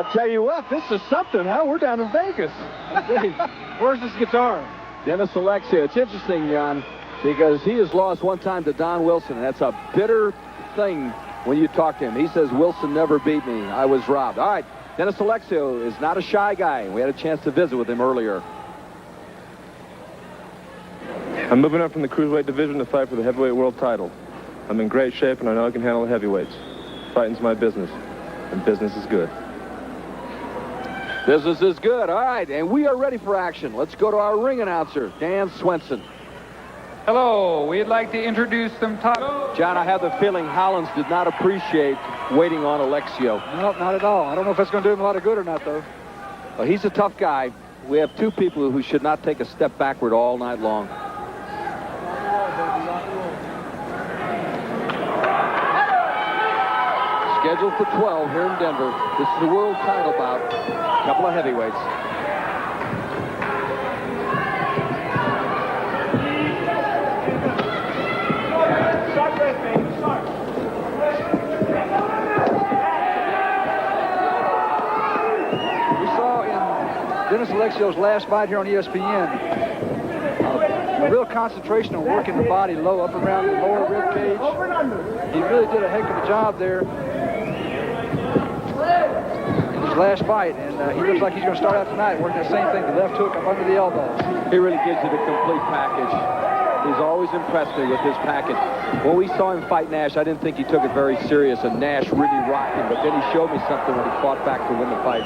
I'll tell you what, this is something, huh? We're down in Vegas. Where's this guitar? Dennis Alexio. It's interesting, Jan, because he has lost one time to Don Wilson, and that's a bitter thing when you talk to him. He says, Wilson never beat me. I was robbed. All right, Dennis Alexio is not a shy guy. We had a chance to visit with him earlier. I'm moving up from the cruiserweight division to fight for the heavyweight world title. I'm in great shape, and I know I can handle the heavyweights. Fighting's my business, and business is good. Business is good. All right, and we are ready for action. Let's go to our ring announcer, Dan Swenson. Hello, we'd like to introduce some top... John, I have the feeling Hollins did not appreciate waiting on Alexio. No, not at all. I don't know if that's going to do him a lot of good or not, though. Well, he's a tough guy. We have two people who should not take a step backward all night long. Scheduled for 12 here in Denver. This is the world title bout. A couple of heavyweights. We saw in Dennis Alexio's last fight here on ESPN a real concentration on working the body low up around the lower rib cage. He really did a heck of a job there in his last fight, and he looks like he's going to start out tonight working the same thing, the left hook up under the elbow. He really gives you the complete package. He's always impressed me with his package. When we saw him fight Nash, I didn't think he took it very serious, and Nash really rocked him, but then he showed me something when he fought back to win the fight.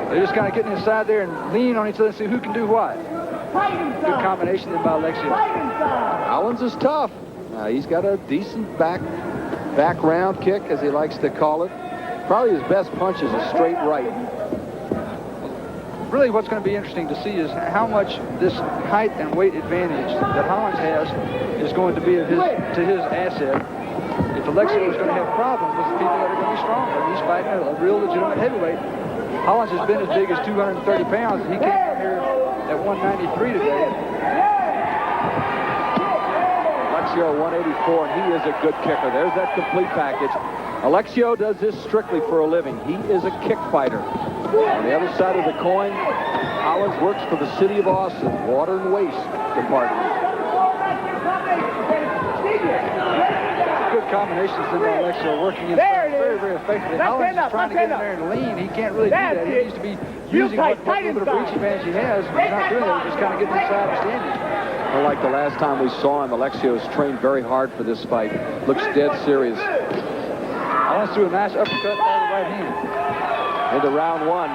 They're just kind of getting inside there and lean on each other and see who can do what. Good combination then by Alexio. Hollins is tough. He's got a decent background kick, as he likes to call it. Probably his best punch is a straight right. Really what's going to be interesting to see is how much this height and weight advantage that Hollins has is going to be to his asset. If Alexio is going to have problems with the people that are going to be stronger, he's fighting a real legitimate heavyweight. Hollins has been as big as 230 pounds, and he came from here at 193 today. Alexio 184, and he is a good kicker. There's that complete package. Alexio does this strictly for a living. He is a kick fighter. On the other side of the coin, Hollins works for the city of Austin, Water and Waste Department. Good combinations in by Alexio working in very, very effectively. Hollins is trying to get in there and lean. He can't really do that. He needs to be using what little bit of reach advantage he has. He's not doing that. He's just kind of getting inside and standing. Well, like the last time we saw him, Alexio's trained very hard for this fight. Looks dead serious. Hollins threw a nice uppercut by the right hand. Into round one.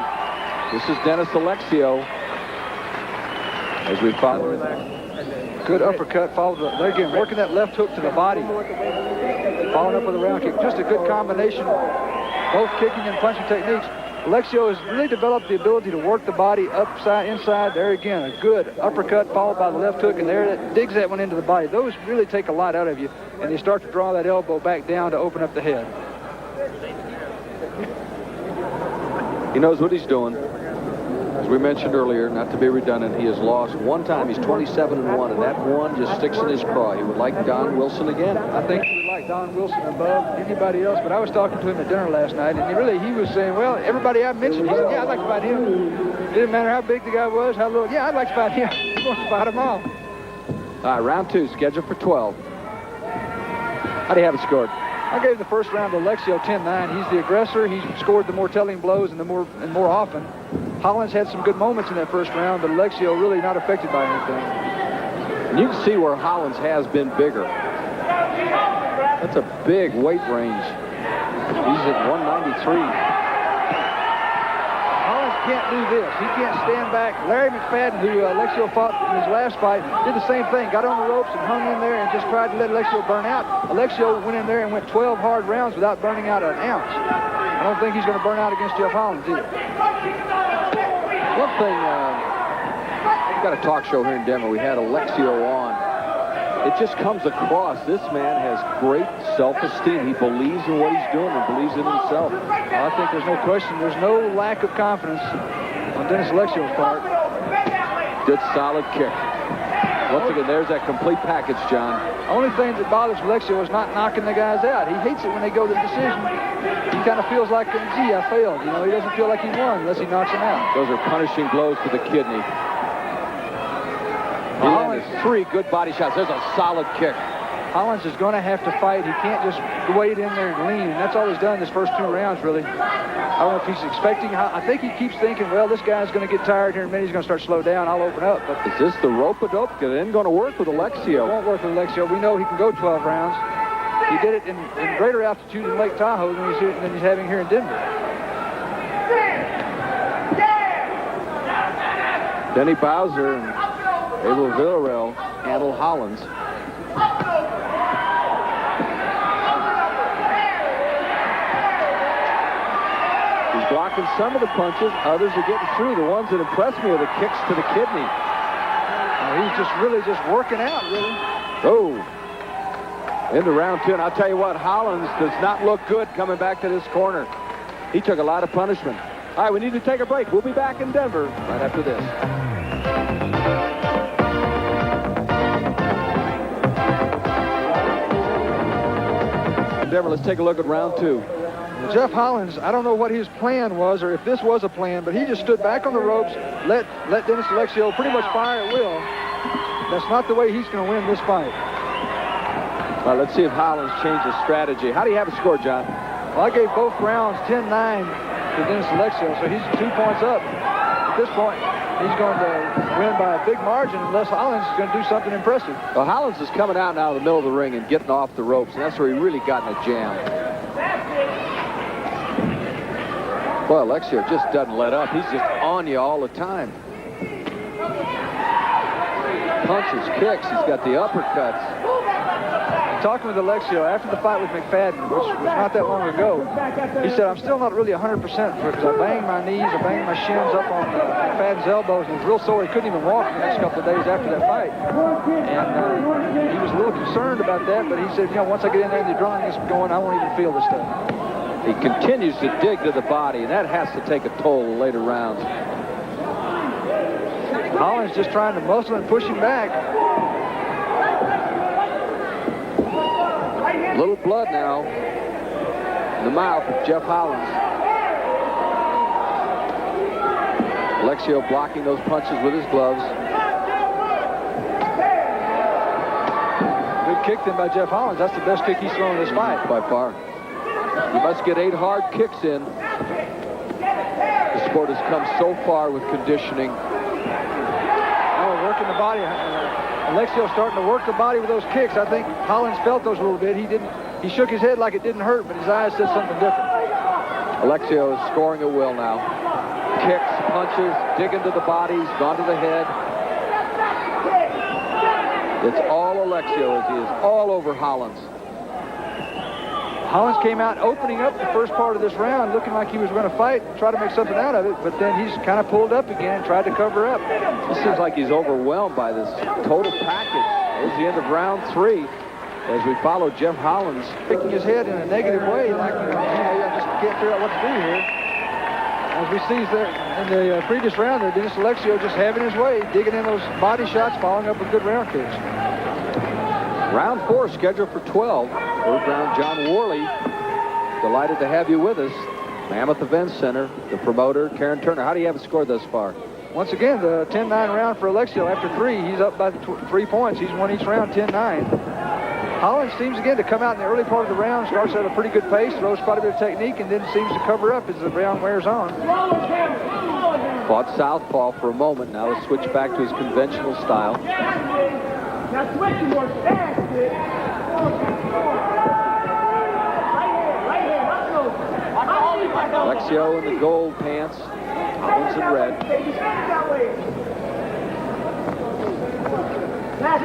This is Dennis Alexio. As we follow. Good uppercut, followed there again, working that left hook to the body. Followed up with a round kick. Just a good combination, both kicking and punching techniques. Alexio has really developed the ability to work the body upside, inside. There again, a good uppercut followed by the left hook, and there that digs that one into the body. Those really take a lot out of you, and they start to draw that elbow back down to open up the head. He knows what he's doing. As we mentioned earlier, not to be redundant, he has lost one time. He's 27-1, and that one just sticks in his craw. He would like Don Wilson again. I think he would like Don Wilson above anybody else, but I was talking to him at dinner last night, and he was saying, well, everybody I mentioned, he said, yeah, I'd like to fight him. It didn't matter how big the guy was, how little. Yeah, I'd like to fight him. He wants to fight them all. All right, round two, scheduled for 12. How do you have it scored? I gave the first round to Alexio 10-9. He's the aggressor. He's scored the more telling blows and more often. Hollins had some good moments in that first round, but Alexio really not affected by anything. And you can see where Hollins has been bigger. That's a big weight range. He's at 193. Hollins can't do this. He can't stand back. Larry McFadden, who Alexio fought in his last fight, did the same thing. Got on the ropes and hung in there and just tried to let Alexio burn out. Alexio went in there and went 12 hard rounds without burning out an ounce. I don't think he's going to burn out against Jeff Hollins either. One thing, we've got a talk show here in Denver. We had Alexio on. It just comes across. This man has great self-esteem. He believes in what he's doing and believes in himself. I think there's no question. There's no lack of confidence on Dennis Alexio's part. Good solid kick. Once again, there's that complete package, John. Only thing that bothers Alexio is not knocking the guys out. He hates it when they go to the decision. He kind of feels like, gee, I failed. You know, he doesn't feel like he won unless he knocks him out. Those are punishing blows to the kidney. Hollins, 3 good body shots. There's a solid kick. Hollins is going to have to fight. He can't just wade in there and lean. And that's all he's done this first 2 rounds, really. I don't know if he's expecting. I think he keeps thinking, well, this guy's going to get tired here in a minute. He's going to start to slow down. I'll open up. But is this the rope-a-dope? It isn't going to work with Alexio. It won't work with Alexio. We know he can go 12 rounds. He did it in greater altitude in Lake Tahoe than he's having here in Denver. Denny Bowser and Abel Villarreal handle Hollins. He's blocking some of the punches. Others are getting through. The ones that impress me are the kicks to the kidney. He's just really working out, really. Oh. Into round 2. And I'll tell you what, Hollins does not look good coming back to this corner. He took a lot of punishment. All right, we need to take a break. We'll be back in Denver right after this. Denver, let's take a look at round 2. Well, Jeff Hollins, I don't know what his plan was or if this was a plan, but he just stood back on the ropes, let Dennis Alexio pretty much fire at will. That's not the way he's going to win this fight. All right, let's see if Hollins changed his strategy. How do you have it scored, John? Well, I gave both rounds 10-9 to Dennis Alexio, so he's 2 points up. At this point, he's going to win by a big margin unless Hollins is going to do something impressive. Well, Hollins is coming out now in the middle of the ring and getting off the ropes, and that's where he really got in a jam. Boy, Alexio just doesn't let up. He's just on you all the time. Punches, kicks, he's got the uppercuts. Talking with Alexio after the fight with McFadden, which was not that long ago, he said, I'm still not really 100% because I banged my knees, I banged my shins up on McFadden's elbows, and he was real sore. He couldn't even walk the next couple of days after that fight. And he was a little concerned about that, but he said, you know, once I get in there and the adrenaline is going, I won't even feel this stuff. He continues to dig to the body, and that has to take a toll in later rounds. Hollins just trying to muscle and push him back. A little blood now in the mouth of Jeff Hollins. Alexio blocking those punches with his gloves. Good kick then by Jeff Hollins. That's the best kick he's thrown in this fight. By far. He must get 8 hard kicks in. The sport has come so far with conditioning. Oh, working the body. Alexio starting to work the body with those kicks. I think Hollins felt those a little bit. He shook his head like it didn't hurt, but his eyes said something different. Alexio is scoring at will now. Kicks, punches, digging to the body, he's gone to the head. It's all Alexio as he is all over Hollins. Hollins came out opening up the first part of this round looking like he was going to fight and try to make something out of it, but then he's kind of pulled up again and tried to cover up. It seems like he's overwhelmed by this total package. There's the end of round 3 as we follow Jeff Hollins. Picking his head in a negative way, like, you know, I just can't figure out what to do here. As we see there in the previous round there, Dennis Alexio just having his way, digging in those body shots, following up with good round kicks. Round 4 scheduled for 12. Third round, John Worley. Delighted to have you with us. Mammoth Events Center, the promoter, Karen Turner. How do you have it scored thus far? Once again, the 10-9 round for Alexio. After 3, he's up by 3 points. He's won each round 10-9. Hollins seems again to come out in the early part of the round, starts at a pretty good pace, throws quite a bit of technique, and then seems to cover up as the round wears on. Fought southpaw for a moment. Now he's switched back to his conventional style. Alexio in the gold pants, Hollins in red.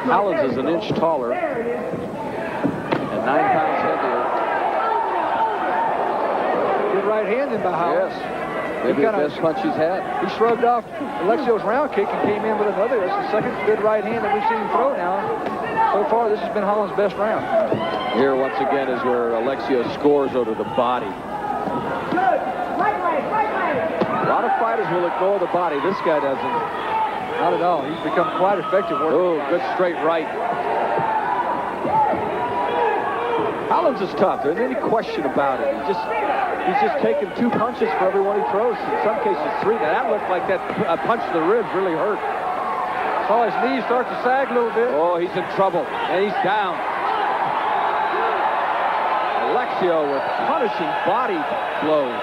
Hollins is an inch taller and 9 pounds heavier. Good right hand in by Hollins. Yes, maybe the best punch he's had. He shrugged off Alexio's round kick and came in with another. That's the second good right hand that we've seen him throw now. So far, this has been Hollins' best round. Here, once again, is where Alexio scores over the body. A lot of fighters will ignore the body. This guy doesn't. Not at all. He's become quite effective working. Oh, good straight right. Hollins is tough. There isn't any question about it. He's just taking 2 punches for every one he throws. In some cases, 3. Now, that looked like that punch to the ribs really hurt. Saw his knees start to sag a little bit. Oh, he's in trouble. And he's down. Alexio with punishing body blows.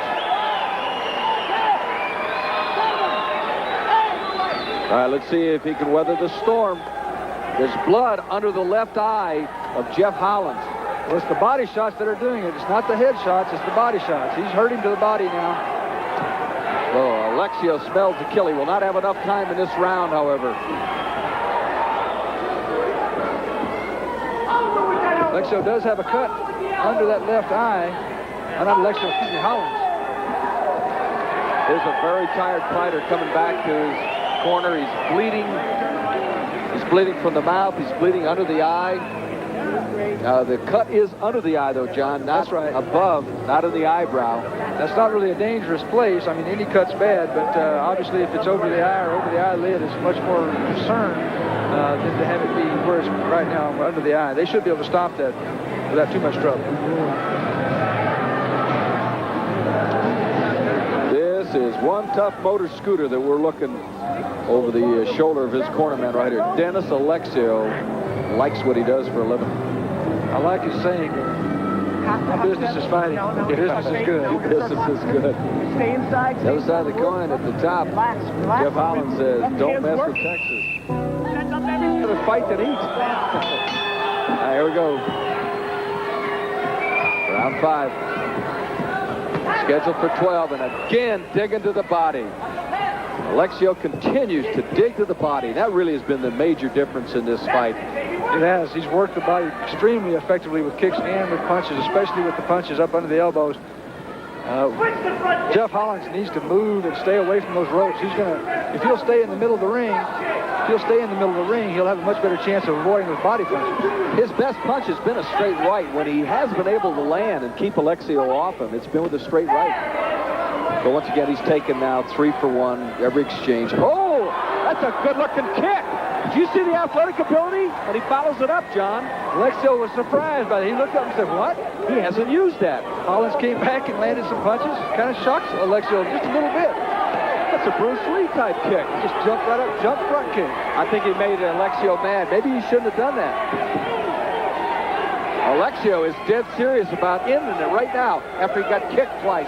All right, let's see if he can weather the storm. There's blood under the left eye of Jeff Hollins. Well, it's the body shots that are doing it. It's not the head shots, it's the body shots. He's hurting to the body now. Oh, Alexio smells the kill. He will not have enough time in this round, however. Alexio does have a cut under that left eye. Not Alexio, excuse me, Hollins. There's a very tired fighter coming back to his corner. He's bleeding. He's bleeding from the mouth. He's bleeding under the eye. The cut is under the eye, though, John. Not right. Above, not in the eyebrow. That's not really a dangerous place. I mean, any cut's bad, but obviously if it's over the eye or over the eyelid, it's much more concern than to have it be where it's right now under the eye. They should be able to stop that without too much trouble. This is one tough motor scooter that we're looking over the shoulder of his cornerman right here. Dennis Alexio likes what he does for a living. I like his saying, my business is fighting. Your business is good. Your business is good. Stay inside. The other side of the coin at the top, Relax. Jeff Hollins says, don't mess with Texas. Better fight than eat. All right, here we go. Round 5. Scheduled for 12, and again, digging to the body. Alexio continues to dig to the body. That really has been the major difference in this fight. It has. He's worked the body extremely effectively with kicks and with punches, especially with the punches up under the elbows. Jeff Hollins needs to move and stay away from those ropes. If he'll stay in the middle of the ring, he'll have a much better chance of avoiding those body punches. His best punch has been a straight right. When he has been able to land and keep Alexio off him, it's been with a straight right. But once again, he's taken now 3 for 1 every exchange. Oh, that's a good-looking kick. Did you see the athletic ability? And he follows it up, John. Alexio was surprised by it. He looked up and said, what? He hasn't used that. Hollins came back and landed some punches. Kind of shocks Alexio just a little bit. That's a Bruce Lee type kick. Just jumped right up, jumped front kick. I think he made Alexio mad. Maybe he shouldn't have done that. Alexio is dead serious about ending it right now after he got kicked twice.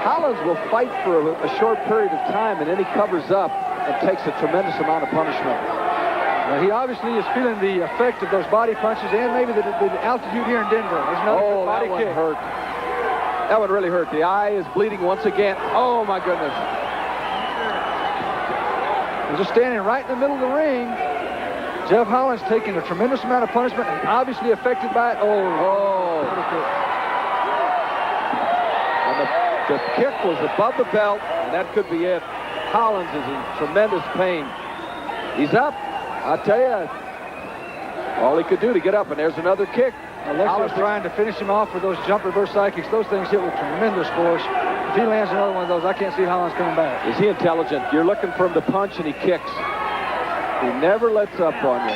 Hollins will fight for a short period of time, and then he covers up and takes a tremendous amount of punishment. Well, he obviously is feeling the effect of those body punches and maybe the altitude here in Denver. There's another body kick. Hurt. That one really hurt. The eye is bleeding once again. Oh, my goodness. He's just standing right in the middle of the ring. Jeff Hollins taking a tremendous amount of punishment and obviously affected by it. Oh. And the kick was above the belt, and that could be it. Hollins is in tremendous pain. He's up. I'll tell you, all he could do to get up, and there's another kick. Alexio's trying to finish him off with those jump reverse side kicks. Those things hit with tremendous force. If he lands another one of those, I can't see Hollins coming back. Is he intelligent? You're looking for him to punch, and he kicks. He never lets up on you.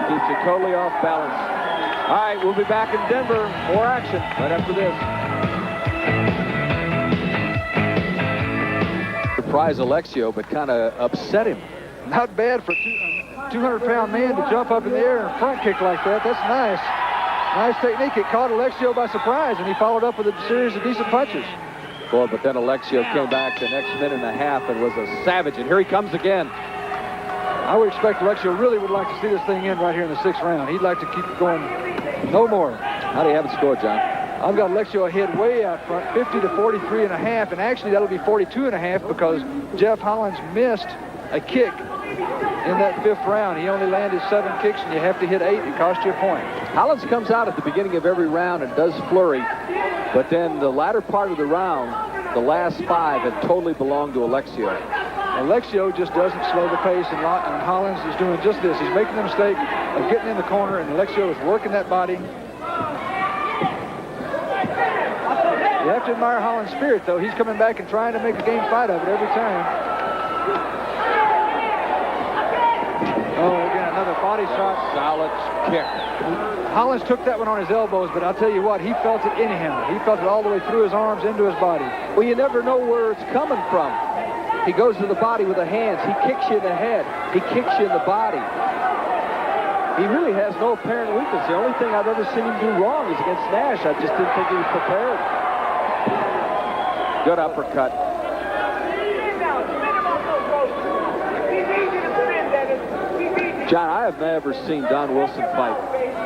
Keeps you totally off balance. All right, we'll be back in Denver. More action right after this. Surprise Alexio, but kind of upset him. Not bad for a 200-pound man to jump up in the air and front kick like that. That's nice. Nice technique. It caught Alexio by surprise, and he followed up with a series of decent punches. Boy, but then Alexio came back the next minute and a half and was a savage, and here he comes again. I would expect Alexio really would like to see this thing end right here in the 6th round. He'd like to keep it going no more. How do you have it scored, John? I've got Alexio ahead way out front, 50 to 43 and a half, and actually that'll be 42 and a half because Jeff Hollins missed a kick in that 5th round. He only landed 7 kicks, and you have to hit 8. It costs you a point. Hollins comes out at the beginning of every round and does flurry, but then the latter part of the round, the last 5 have totally belonged to Alexio. Alexio just doesn't slow the pace, and Hollins is doing just this. He's making the mistake of getting in the corner, and Alexio is working that body. You have have to admire Hollins' spirit, though. He's coming back and trying to make a game fight of it every time. Oh, again, another body shot. Solid kick. Hollins took that one on his elbows, but I'll tell you what, he felt it in him. He felt it all the way through his arms into his body. Well, you never know where it's coming from. He goes to the body with the hands. He kicks you in the head. He kicks you in the body. He really has no apparent weakness. The only thing I've ever seen him do wrong is against Nash. I just didn't think he was prepared. Good uppercut. John, I have never seen Don Wilson fight.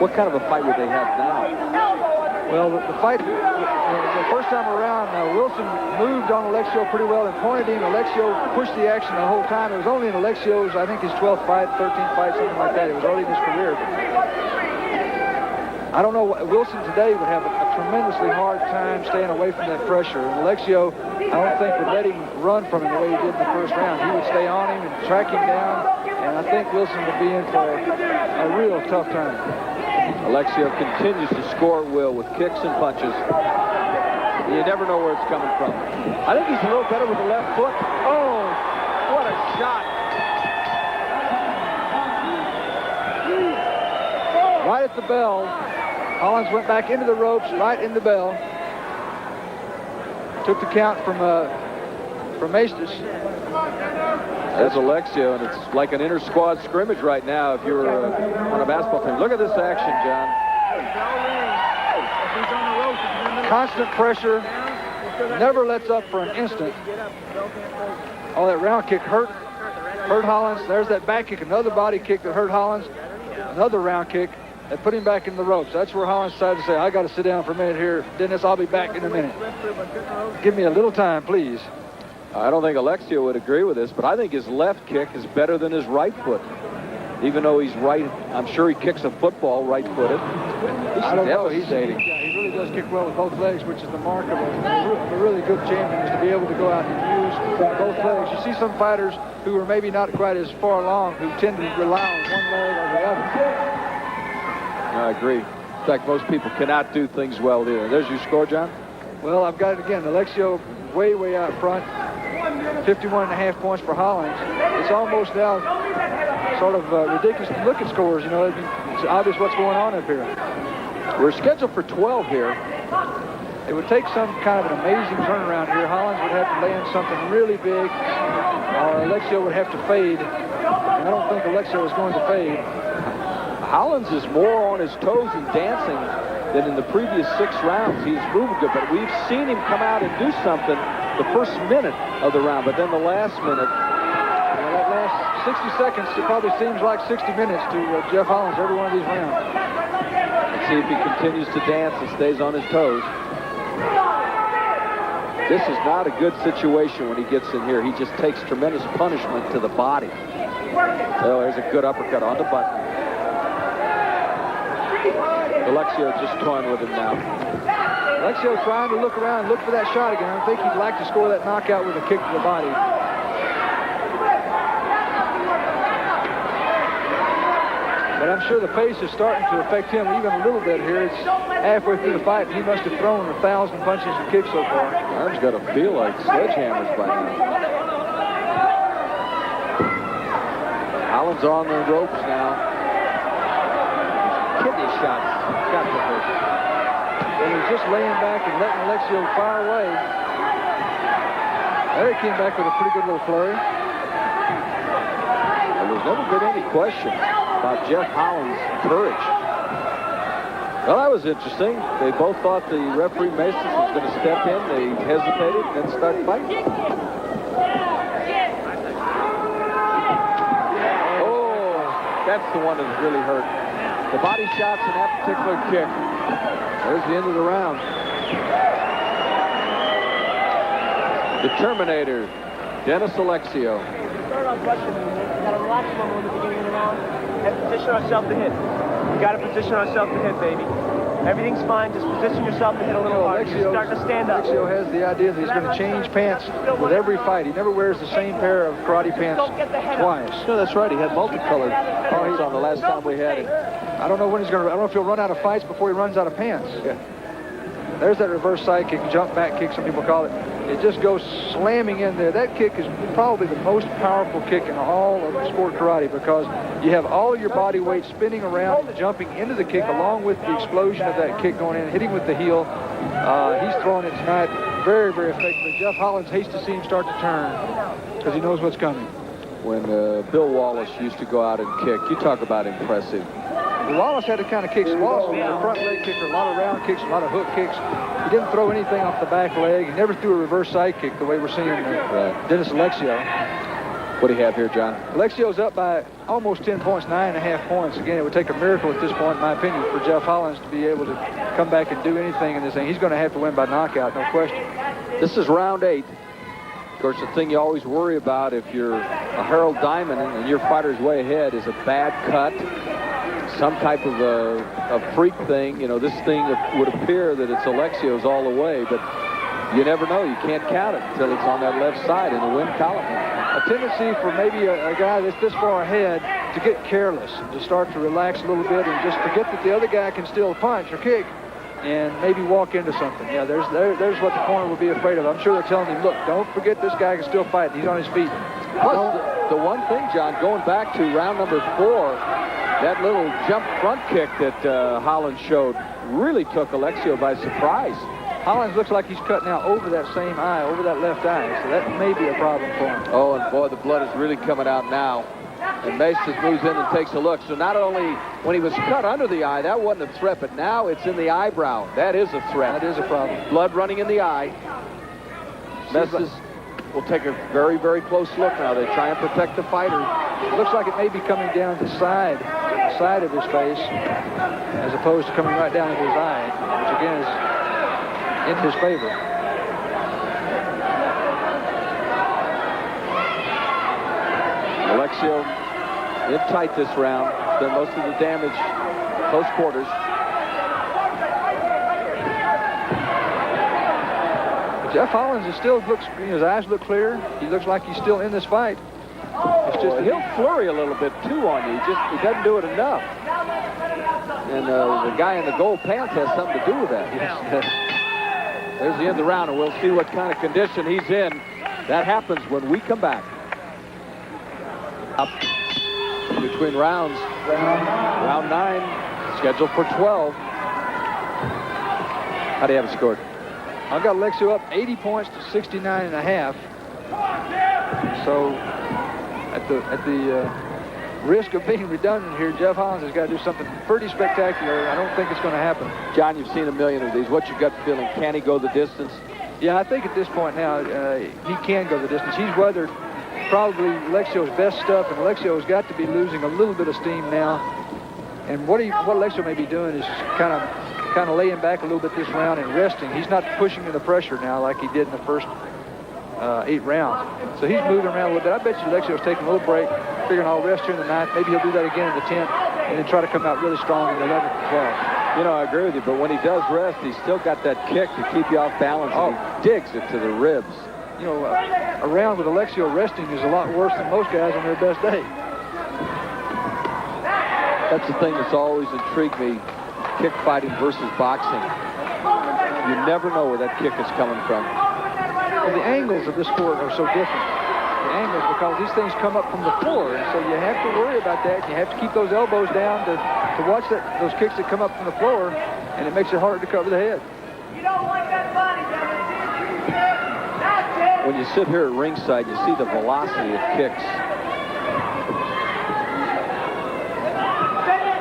What kind of a fight would they have now? Well, the fight, the first time around, Wilson moved on Alexio pretty well and pointed him. Alexio pushed the action the whole time. It was only in Alexio's, I think, his 12th fight, 13th fight, something like that. It was early in his career. I don't know, Wilson today would have a tremendously hard time staying away from that pressure. And Alexio, I don't think would let him run from him the way he did in the first round. He would stay on him and track him down, and I think Wilson would be in for a real tough time. Alexio continues to score at will with kicks and punches. You never know where it's coming from. I think he's a little better with the left foot. Oh, what a shot. Right at the bell. Hollins went back into the ropes, right in the bell. Took the count from Maestas. There's Alexio, and it's like an inter-squad scrimmage right now if you're on a basketball team. Look at this action, John. Constant pressure. Never lets up for an instant. Oh, that round kick hurt Hollins. There's that back kick, another body kick that hurt Hollins. Another round kick that put him back in the ropes. That's where Hollins decided to say, I got to sit down for a minute here. Dennis, I'll be back in a minute. Give me a little time, please. I don't think Alexio would agree with this, but I think his left kick is better than his right foot. Even though he's right, I'm sure he kicks a football right-footed. I don't know. He really does kick well with both legs, which is the mark of a really good champion, is to be able to go out and use both legs. You see some fighters who are maybe not quite as far along who tend to rely on one leg or the other. I agree. In fact, most people cannot do things well either. There's your score, John. Well, I've got it again. Alexio way out front. 51.5 points for Hollins. It's almost now sort of ridiculous to look at scores. You know, it's obvious what's going on up here. We're scheduled for 12 here. It would take some kind of an amazing turnaround here. Hollins would have to land something really big, or Alexio would have to fade. And I don't think Alexio is going to fade. Hollins is more on his toes and dancing than in the previous 6 rounds. He's moving good, but we've seen him come out and do something the first minute of the round, but then the last minute. Well, that last 60 seconds, it probably seems like 60 minutes to Jeff Hollins every one of these rounds. Let's see if he continues to dance and stays on his toes. This is not a good situation when he gets in here. He just takes tremendous punishment to the body. So there's a good uppercut on the button. Alexio just toying with him now. Alexio trying to look around and look for that shot again. I think he'd like to score that knockout with a kick to the body. But I'm sure the pace is starting to affect him even a little bit here. It's halfway through the fight, and he must have thrown 1,000 punches and kicks so far. Arm's got to feel like sledgehammers by now. Hollins on the ropes now. Kidney shots. Got to hurt. And he's just laying back and letting Alexio fire away. There he came back with a pretty good little flurry. Well, there's never been any question about Jeff Hollins' courage. Well, that was interesting. They both thought the referee Mason was going to step in. They hesitated and then started fighting. Oh, that's the one that really hurt. The body shots and that particular kick. There's the end of the round. The Terminator, Dennis Alexio. Start off rushing. We got to relax a moment at the beginning of the round and position ourselves to hit. We got to position ourselves to hit, baby. Everything's fine. Just position yourself to hit a little harder. You're starting to stand up. Alexio has the idea that he's going to change pants with every fight. He never wears the same pair of karate pants twice. No, that's right. He had multicolored pants on the last time we had him. I don't know when he's going to. I don't know if he'll run out of fights before he runs out of pants. Yeah. There's that reverse side kick, jump back kick, some people call it. It just goes slamming in there. That kick is probably the most powerful kick in all of sport karate because you have all of your body weight spinning around and jumping into the kick along with the explosion of that kick going in, hitting with the heel. He's throwing it tonight very, very effectively. Jeff Hollins hates to see him start to turn because he knows what's coming. When Bill Wallace used to go out and kick, you talk about impressive. Wallace had to kind of kick. Wallace was a front leg kicker, a lot of round kicks, a lot of hook kicks. He didn't throw anything off the back leg. He never threw a reverse side kick the way we're seeing Dennis Alexio. What do you have here, John? Alexio's up by almost 10 points, 9.5 points. Again, it would take a miracle at this point, in my opinion, for Jeff Hollins to be able to come back and do anything in this thing. He's going to have to win by knockout, no question. This is round 8. Of course, the thing you always worry about if you're a Harold Diamond and your fighter's way ahead is a bad cut, some type of a freak thing. You know, this thing would appear that it's Alexio's all the way, but you never know. You can't count it until it's on that left side in the win column. A tendency for maybe a guy that's this far ahead to get careless, to start to relax a little bit and just forget that the other guy can still punch or kick and maybe walk into something. Yeah, there's what the corner would be afraid of. I'm sure they're telling him, look, don't forget this guy can still fight. He's on his feet. Plus, the one thing, John, going back to round number 4, that little jump front kick that Hollins showed really took Alexio by surprise. Hollins looks like he's cut now over that same eye, over that left eye, so that may be a problem for him. Oh, and boy, the blood is really coming out now. And Mace just moves in and takes a look. So not only when he was cut under the eye, that wasn't a threat, but now it's in the eyebrow. That is a threat. That is a problem. Blood running in the eye. Messes will take a very, very close look now. They try and protect the fighter. It looks like it may be coming down the side of his face, as opposed to coming right down into his eye, which again is in his favor. Alexio in tight this round. Done most of the damage close quarters. Jeff Hollins his eyes look clear. He looks like he's still in this fight. It's just he'll flurry a little bit too on you. He doesn't do it enough. And the guy in the gold pants has something to do with that. There's the end of the round, and we'll see what kind of condition he's in. That happens when we come back. Up between rounds, round 9, scheduled for 12. How do you have it scored? I've got Alexio up 80 points to 69.5. So at the risk of being redundant here, Jeff Hollins has got to do something pretty spectacular. I don't think it's going to happen. John, you've seen a million of these. What's your gut feeling? Can he go the distance? Yeah, I think at this point now he can go the distance. He's weathered probably Alexio's best stuff, and Alexio's got to be losing a little bit of steam now. And what Alexio may be doing is kind of laying back a little bit this round and resting. He's not pushing in the pressure now like he did in the first 8 rounds. So he's moving around a little bit. I bet you Alexio's taking a little break, figuring I'll rest here in the 9th. Maybe he'll do that again in the 10th, and then try to come out really strong in the 11th and 12th. You know, I agree with you, but when he does rest, he's still got that kick to keep you off balance, and he digs it to the ribs. You know, a round with Alexio resting is a lot worse than most guys on their best day. That's the thing that's always intrigued me, kick fighting versus boxing. You never know where that kick is coming from. Well, the angles of this sport are so different. The angles, because these things come up from the floor, and so you have to worry about that. You have to keep those elbows down to watch those kicks that come up from the floor, and it makes it harder to cover the head. You don't want that body, When you sit here at ringside, you see the velocity of kicks.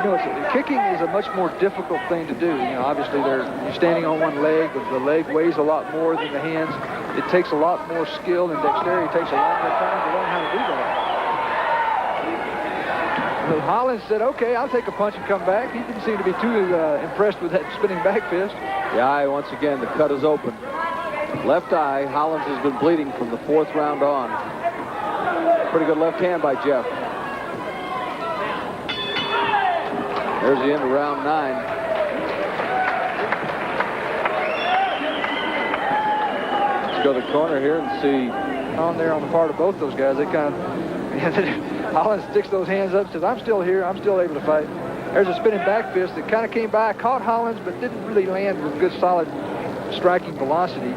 You know, kicking is a much more difficult thing to do. You know, obviously you're standing on one leg, but the leg weighs a lot more than the hands. It takes a lot more skill and dexterity. It takes a lot more time to learn how to do that. So Hollins said, okay, I'll take a punch and come back. He didn't seem to be too impressed with that spinning back fist. The eye, once again, the cut is open. Left eye, Hollins has been bleeding from the 4th round on. Pretty good left hand by Jeff. There's the end of round 9. Let's go to the corner here and see. On there on the part of both those guys, they kind of, Hollins sticks those hands up, says, I'm still here, I'm still able to fight. There's a spinning back fist that kind of came by, caught Hollins, but didn't really land with good solid striking velocity,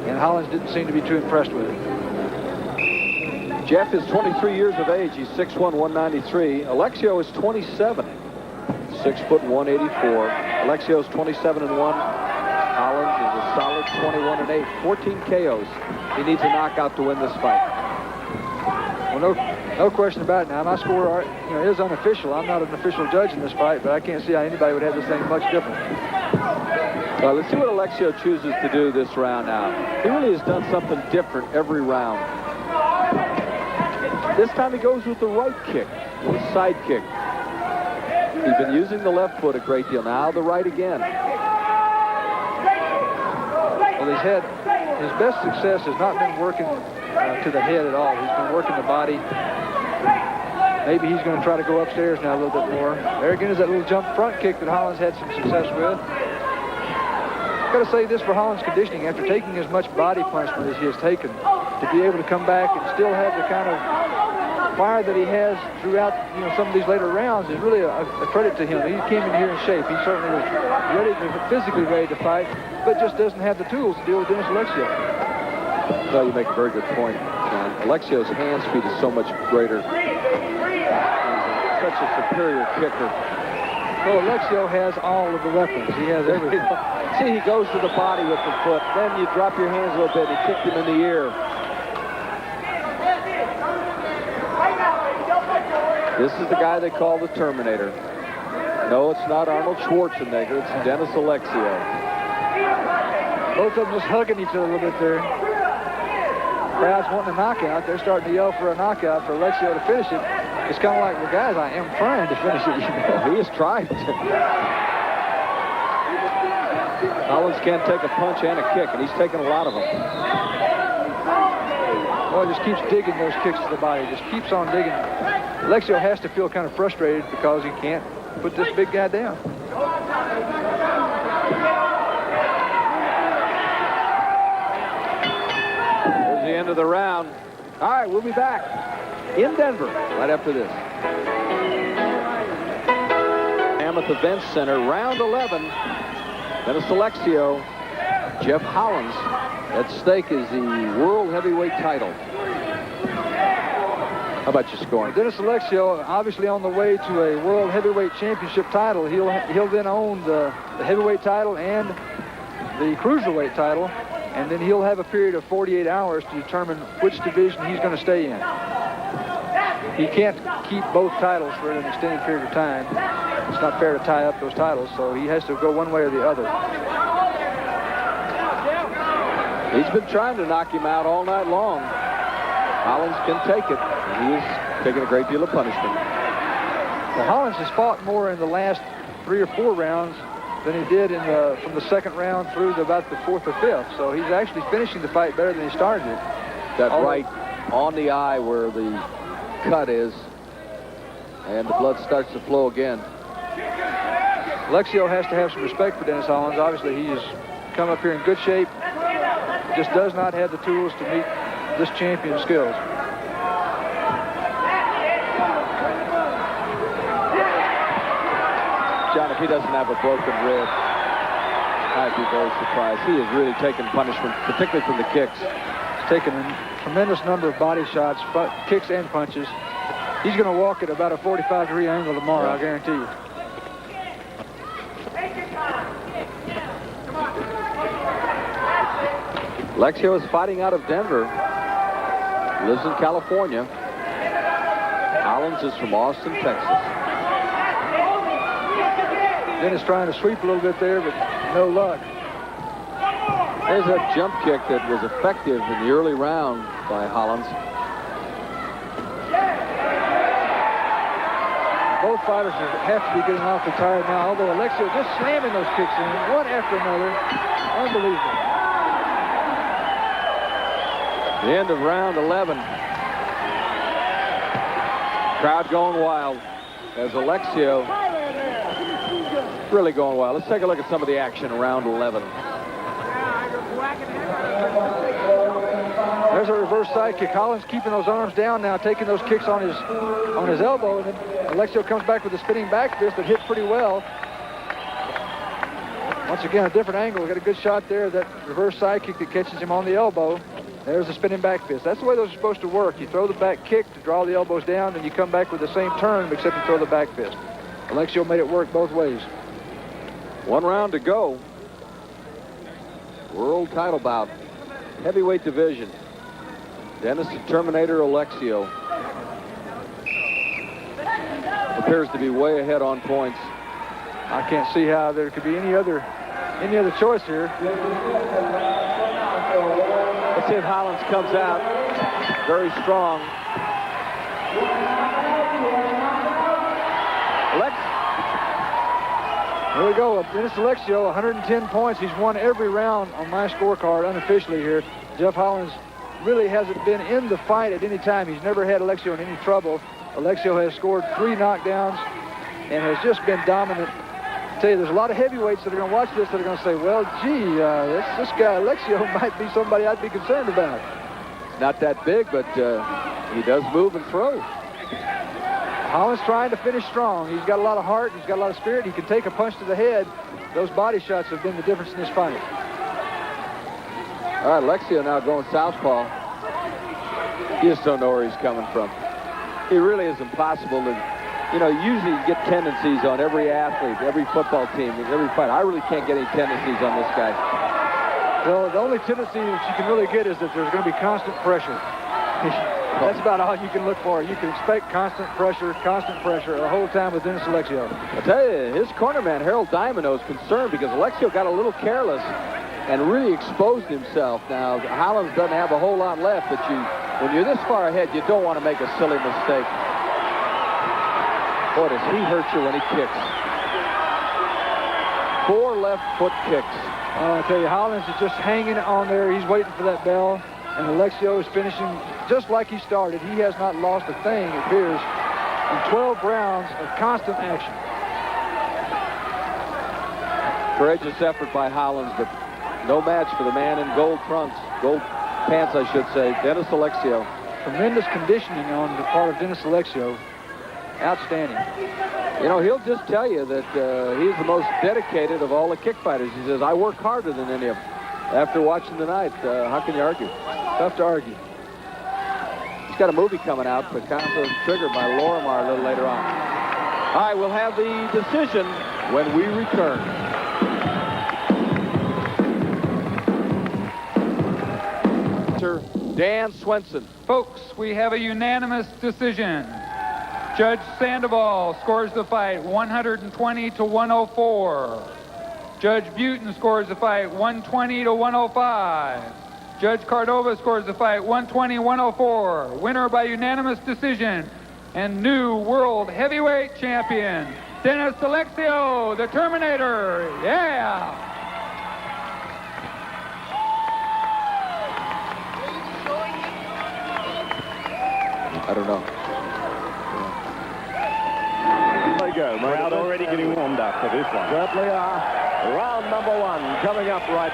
and Hollins didn't seem to be too impressed with it. Jeff is 23 years of age. He's 6'1", 193. Alexio is 27, 6 foot 184. Alexio's 27-1. Hollins is a solid 21-8. 14 KOs. He needs a knockout to win this fight. Well, no question about it. Now, my score, is unofficial. I'm not an official judge in this fight, but I can't see how anybody would have this thing much different. Well, let's see what Alexio chooses to do this round now. He really has done something different every round. This time he goes with the right kick, with a side kick. He's been using the left foot a great deal. Now the right again. Well, his best success has not been working to the head at all. He's been working the body. Maybe he's going to try to go upstairs now a little bit more. There again is that little jump front kick that Hollins had some success with. I've got to say this for Hollins' conditioning. After taking as much body punishment as he has taken, to be able to come back and still have the kind of fire that he has throughout some of these later rounds is really a credit to him. He came in here in shape. He certainly was physically ready to fight, but just doesn't have the tools to deal with Dennis Alexio. Well, you make a very good point, John. Alexio's hand speed is so much greater. He's such a superior kicker. Well, Alexio has all of the weapons. He has everything. See, he goes to the body with the foot. Then you drop your hands a little bit. He kicked him in the ear. This is the guy they call the Terminator. No, it's not Arnold Schwarzenegger. It's Dennis Alexio. Both of them just hugging each other a little bit there. Crowd's wanting a knockout. They're starting to yell for a knockout for Alexio to finish it. It's kind of like, well, guys, I am trying to finish it. He is trying to. Hollins can't take a punch and a kick, and he's taking a lot of them. Well, he just keeps digging those kicks to the body. Just keeps on digging. Alexio has to feel kind of frustrated because he can't put this big guy down. There's the end of the round. All right, we'll be back in Denver right after this. Mammoth Events Center, round 11. Dennis Alexio, Jeff Hollins. At stake is the World Heavyweight title. How about your scoring? Dennis Alexio, obviously on the way to a World Heavyweight Championship title. He'll then own the heavyweight title and the cruiserweight title, and then he'll have a period of 48 hours to determine which division he's going to stay in. He can't keep both titles for an extended period of time. It's not fair to tie up those titles, so he has to go one way or the other. He's been trying to knock him out all night long. Hollins can take it. He is taking a great deal of punishment. Well, Hollins has fought more in the last 3 or 4 rounds than he did from the second round through to about the 4th or 5th. So he's actually finishing the fight better than he started it. That right on the eye where the cut is, and the blood starts to flow again. Alexio has to have some respect for Dennis Hollins. Obviously, he has come up here in good shape. Just does not have the tools to meet this champion's skills. John, if he doesn't have a broken rib, I'd be very surprised. He has really taken punishment, particularly from the kicks. He's taken a tremendous number of body shots, kicks and punches. He's going to walk at about a 45-degree angle tomorrow, I guarantee you. Alexio is fighting out of Denver. Lives in California. Hollins is from Austin, Texas. Dennis trying to sweep a little bit there, but no luck. There's a jump kick that was effective in the early round by Hollins. Both fighters have to be getting awfully tired now, although Alexio just slamming those kicks in, one after another. Unbelievable. The end of round 11. Crowd going wild as Alexio really going wild. Let's take a look at some of the action in round 11. There's a reverse side kick. Hollins keeping those arms down now, taking those kicks on his elbow, and then Alexio comes back with a spinning back fist that hit pretty well. Once again, a different angle. We got a good shot there. That reverse side kick that catches him on the elbow. There's the spinning back fist. That's the way those are supposed to work. You throw the back kick to draw the elbows down, and you come back with the same turn, except you throw the back fist. Alexio made it work both ways. 1 round to go. World title bout. Heavyweight division. Dennis the Terminator Alexio appears to be way ahead on points. I can't see how there could be any other choice here. Let's see if Hollins comes out very strong. Here we go. Dennis Alexio, 110 points. He's won every round on my scorecard unofficially here. Jeff Hollins really hasn't been in the fight at any time. He's never had Alexio in any trouble. Alexio has scored 3 knockdowns and has just been dominant. I tell you, there's a lot of heavyweights that are going to watch this that are going to say, well, gee, this guy Alexio might be somebody I'd be concerned about. Not that big, but he does move and throw. Hollins trying to finish strong. He's got a lot of heart. He's got a lot of spirit. He can take a punch to the head. Those body shots have been the difference in this fight. All right, Alexio now going southpaw. You just don't know where he's coming from. He really is impossible to, usually you get tendencies on every athlete, every football team, every fight. I really can't get any tendencies on this guy. Well, the only tendency that you can really get is that there's going to be constant pressure. That's about all you can look for. You can expect constant pressure the whole time with Dennis Alexio. I tell you, his cornerman, Harold Dimino, is concerned because Alexio got a little careless and really exposed himself. Now, Hollins doesn't have a whole lot left, but when you're this far ahead, you don't want to make a silly mistake. Boy, does he hurt you when he kicks. 4 left foot kicks. I tell you, Hollins is just hanging on there. He's waiting for that bell. And Alexio is finishing just like he started. He has not lost a thing, it appears, in 12 rounds of constant action. Courageous effort by Hollins, but no match for the man in gold trunks. Gold pants, I should say. Dennis Alexio. Tremendous conditioning on the part of Dennis Alexio. Outstanding. He'll just tell you that he's the most dedicated of all the kick fighters. He says, I work harder than any of them. After watching tonight, how can you argue? Tough to argue. He's got a movie coming out, Picasso Trigger by Lorimar a little later on. All right, we'll have the decision when we return. Dan Swenson. Folks, we have a unanimous decision. Judge Sandoval scores the fight 120 to 104. Judge Butin scores the fight 120 to 105. Judge Cordova scores the fight 120-104. Winner by unanimous decision and new world heavyweight champion, Dennis Alexio, the Terminator. Yeah! I don't know. There you go. Crowd already getting warmed up for this one. Certainly are. Round number 1 coming up right